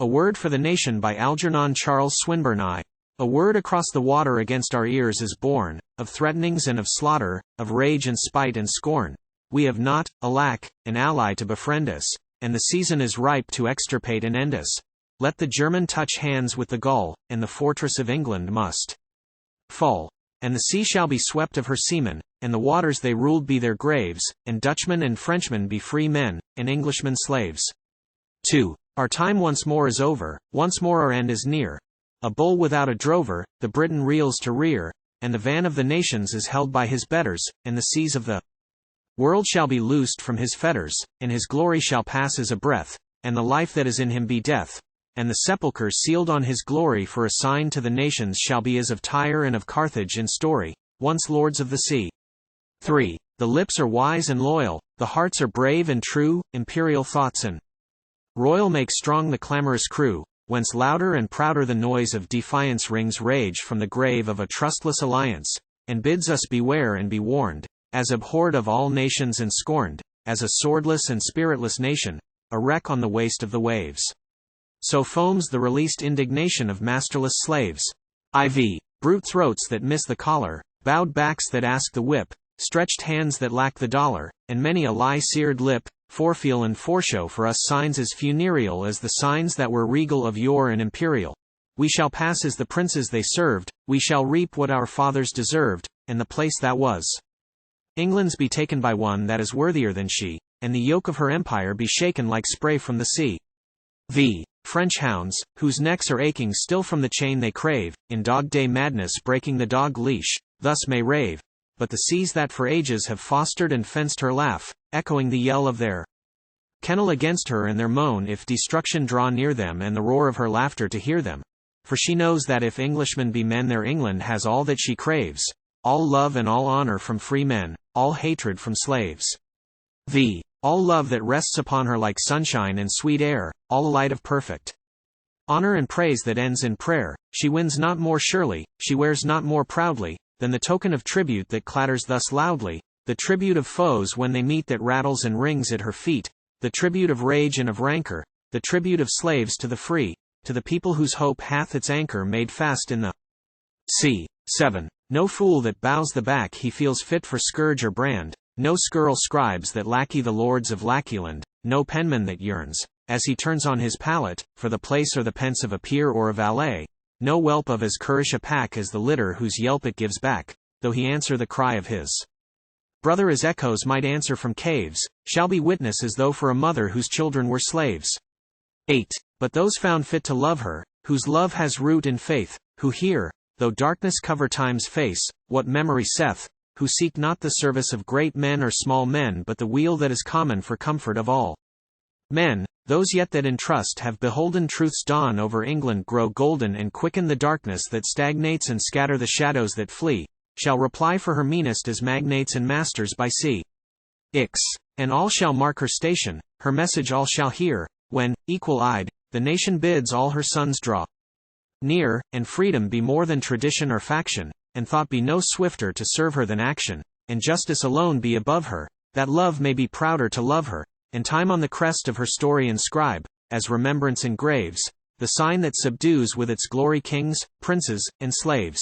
A Word for the Nation by Algernon Charles Swinburne. A word across the water against our ears is borne, of threatenings and of slaughter, of rage and spite and scorn. We have not, alack, an ally to befriend us, and the season is ripe to extirpate and end us. Let the German touch hands with the Gaul, and the fortress of England must fall. And the sea shall be swept of her seamen, and the waters they ruled be their graves, and Dutchmen and Frenchmen be free men, and Englishmen slaves. 2. Our time once more is over, once more our end is near. A bull without a drover, the Briton reels to rear, and the van of the nations is held by his betters, and the seas of the world shall be loosed from his fetters, and his glory shall pass as a breath, and the life that is in him be death. And the sepulchre sealed on his glory for a sign to the nations shall be as of Tyre and of Carthage in story, once lords of the sea. 3. The lips are wise and loyal, the hearts are brave and true, imperial thoughts and royal make strong the clamorous crew, whence louder and prouder the noise of defiance rings rage from the grave of a trustless alliance, and bids us beware and be warned, as abhorred of all nations and scorned, as a swordless and spiritless nation, a wreck on the waste of the waves. So foams the released indignation of masterless slaves. IV. Brute throats that miss the collar, bowed backs that ask the whip, stretched hands that lack the dollar, and many a lie-seared lip, forefeel and foreshow for us signs as funereal as the signs that were regal of yore and imperial. We shall pass as the princes they served, we shall reap what our fathers deserved, and the place that was England's be taken by one that is worthier than she, and the yoke of her empire be shaken like spray from the sea. V. French hounds, whose necks are aching still from the chain they crave, in dog-day madness breaking the dog-leash, thus may rave, but the seas that for ages have fostered and fenced her laugh, echoing the yell of their kennel against her and their moan if destruction draw near them and the roar of her laughter to hear them. For she knows that if Englishmen be men their England has all that she craves, all love and all honor from free men, all hatred from slaves. V. All love that rests upon her like sunshine and sweet air, all light of perfect honor and praise that ends in prayer, she wins not more surely, she wears not more proudly, than the token of tribute that clatters thus loudly, the tribute of foes when they meet that rattles and rings at her feet, the tribute of rage and of rancor, the tribute of slaves to the free, to the people whose hope hath its anchor made fast in the sea. 7. No fool that bows the back he feels fit for scourge or brand, no scurril scribes that lackey the lords of Lackeyland, no penman that yearns, as he turns on his pallet, for the place or the pence of a peer or a valet, no whelp of as currish a pack as the litter whose yelp it gives back, though he answer the cry of his brother as echoes might answer from caves, shall be witness as though for a mother whose children were slaves. 8. But those found fit to love her, whose love has root in faith, who hear, though darkness cover time's face, what memory saith, who seek not the service of great men or small men but the weal that is common for comfort of all men, those yet that in trust have beholden truth's dawn over England grow golden and quicken the darkness that stagnates and scatter the shadows that flee, shall reply for her meanest as magnates and masters by sea. Ix. And all shall mark her station, her message all shall hear, when, equal-eyed, the nation bids all her sons draw near, and freedom be more than tradition or faction, and thought be no swifter to serve her than action, and justice alone be above her, that love may be prouder to love her, and time on the crest of her story inscribe, as remembrance engraves, the sign that subdues with its glory kings, princes, and slaves.